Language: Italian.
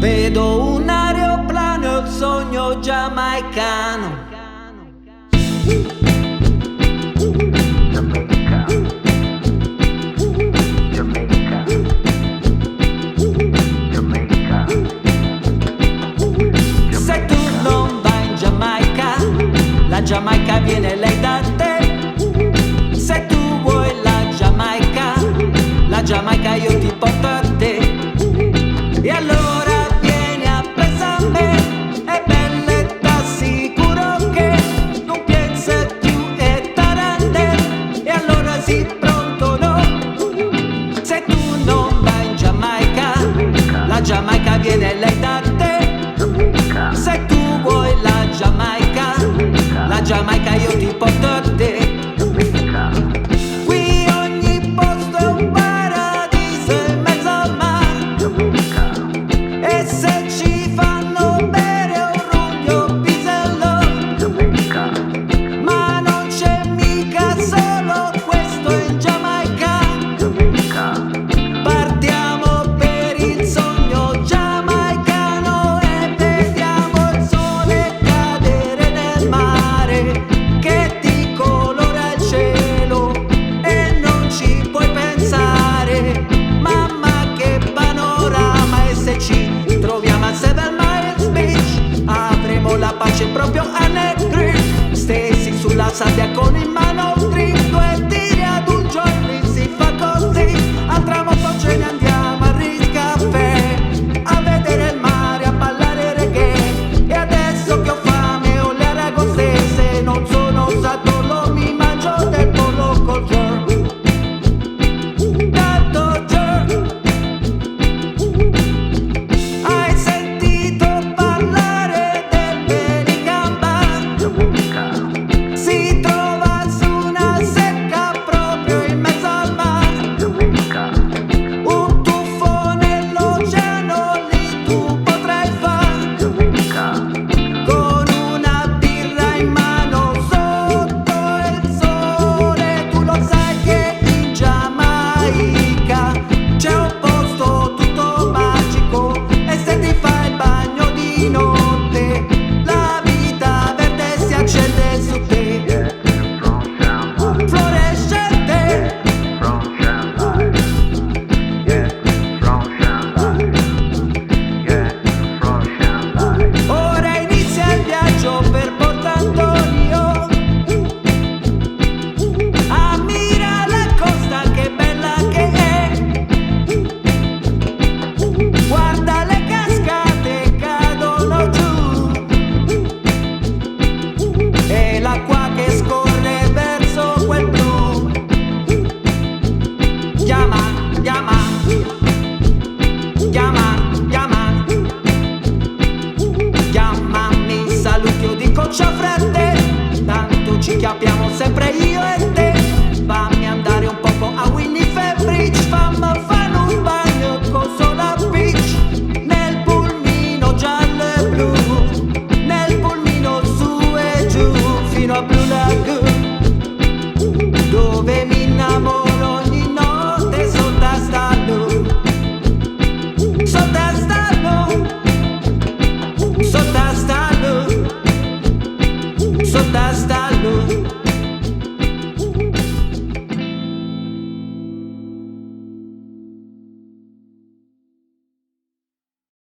Vedo un aeroplano e un sogno giamaicano. Se tu non vai in Giamaica, la Giamaica viene lei da te. Se tu vuoi la Giamaica io ti porto a te. E allora vieni a pesarme, è bella e t'assicuro che non piensa più e tarante. E allora sì, pronto no. Se tu non vai in Giamaica, la Giamaica viene lei da te. Se tu vuoi la Giamaica io ti porto a te. Qui ogni posto è un paradiso in mezzo al mare. E se ci fanno bere un ruglio pisello, ma non c'è mica solo questo in Giamaica. Partiamo per il sogno giamaicano e vediamo il sole cadere nel mare che ti colora il cielo e non ci puoi pensare. Mamma che panorama, e se ci troviamo a 7 Miles Beach avremo la pace proprio a Neck Creek, stessi sulla sabbia con il mare.